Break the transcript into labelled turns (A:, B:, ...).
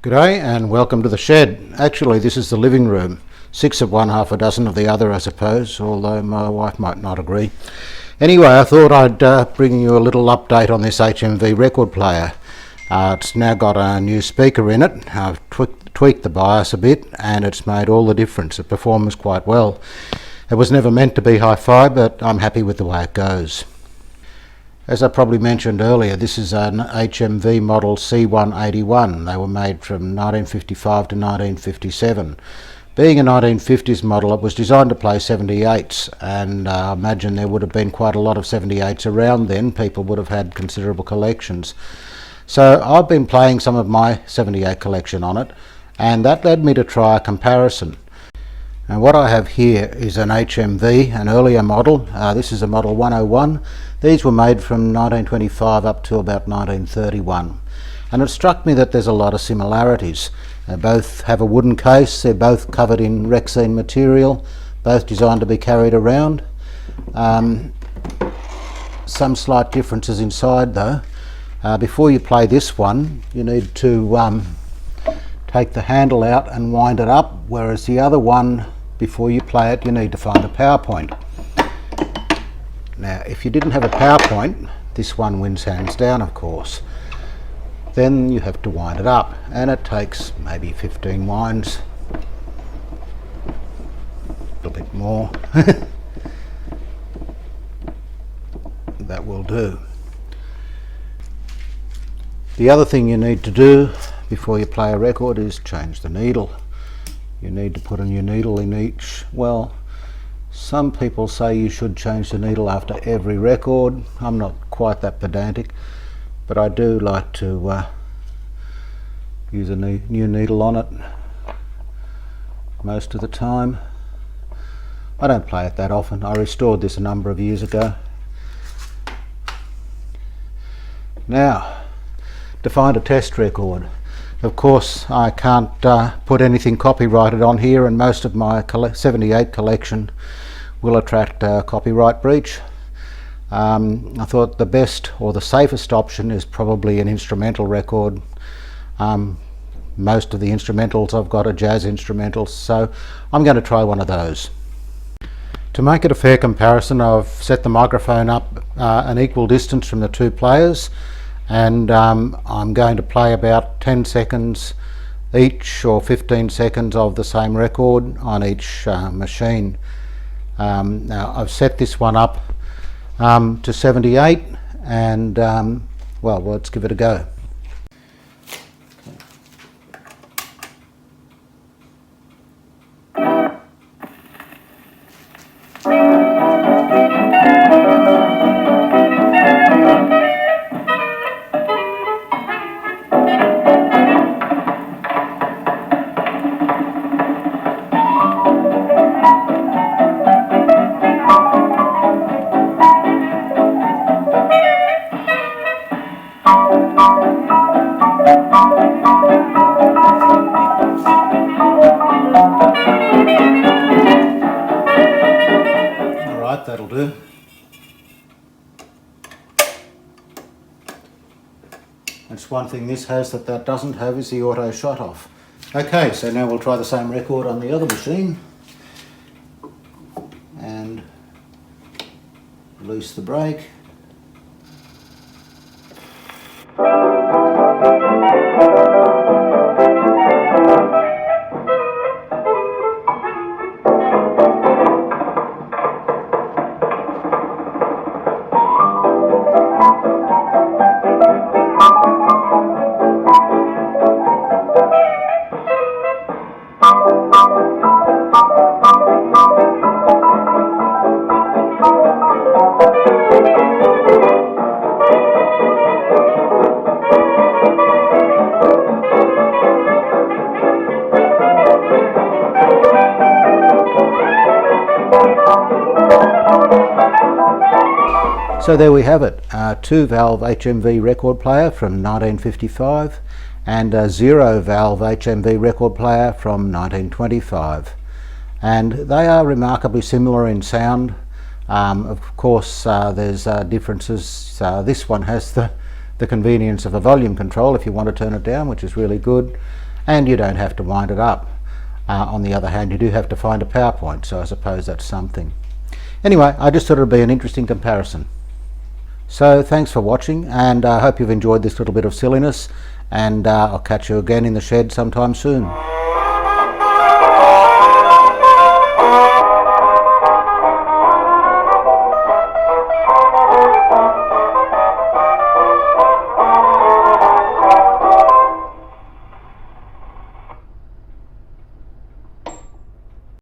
A: G'day and welcome to the shed. Actually, this is the living room. 6 of one, half a dozen of the other, I suppose, although my wife might not agree. Anyway, I thought I'd bring you a little update on this HMV record player. It's now got a new speaker in it. I've tweaked the BIOS a bit and it's made all the difference. It performs quite well. It was never meant to be hi-fi, but I'm happy with the way it goes. As I probably mentioned earlier, this is an HMV model C181. They were made from 1955 to 1957. Being a 1950s model, it was designed to play 78s, and I imagine there would have been quite a lot of 78s around then. People would have had considerable collections. So I've been playing some of my 78 collection on it, and that led me to try a comparison. And what I have here is an HMV, an earlier model. This is a model 101. These were made from 1925 up to about 1931. And it struck me that there's a lot of similarities. They both have a wooden case, they're both covered in Rexine material, both designed to be carried around. Some slight differences inside though. Before you play this one, you need to take the handle out and wind it up, whereas the other one, before you play it, you need to find a power point. Now, if you didn't have a power point, this one wins hands down, of course. Then you have to wind it up, and it takes maybe 15 winds, a little bit more. That will do. The other thing you need to do before you play a record is change the needle. You need to put a new needle in each. Well, some people say you should change the needle after every record. I'm not quite that pedantic, but I do like to use a new needle on it most of the time. I don't play it that often. I restored this a number of years ago. Now, to find a test record. Of course, I can't put anything copyrighted on here, and most of my 78 collection will attract copyright breach. I thought the best or the safest option is probably an instrumental record. Most of the instrumentals I've got are jazz instrumentals, so I'm going to try one of those. To make it a fair comparison, I've set the microphone up an equal distance from the two players, and I'm going to play about 10 seconds each or 15 seconds of the same record on each machine. Now I've set this one up to 78, and well, let's give it a go. That'll do. That's one thing this has that doesn't have, is the auto shut off. Okay, so now we'll try the same record on the other machine and release the brake. So there we have it, a 2-valve HMV record player from 1955 and a 0-valve HMV record player from 1925. And they are remarkably similar in sound. Of course, there's differences. This one has the convenience of a volume control if you want to turn it down, which is really good. and you don't have to wind it up. On the other hand, you do have to find a power point, so I suppose that's something. Anyway, I just thought it would be an interesting comparison. So thanks for watching, and I hope you've enjoyed this little bit of silliness, and I'll catch you again in the shed sometime soon.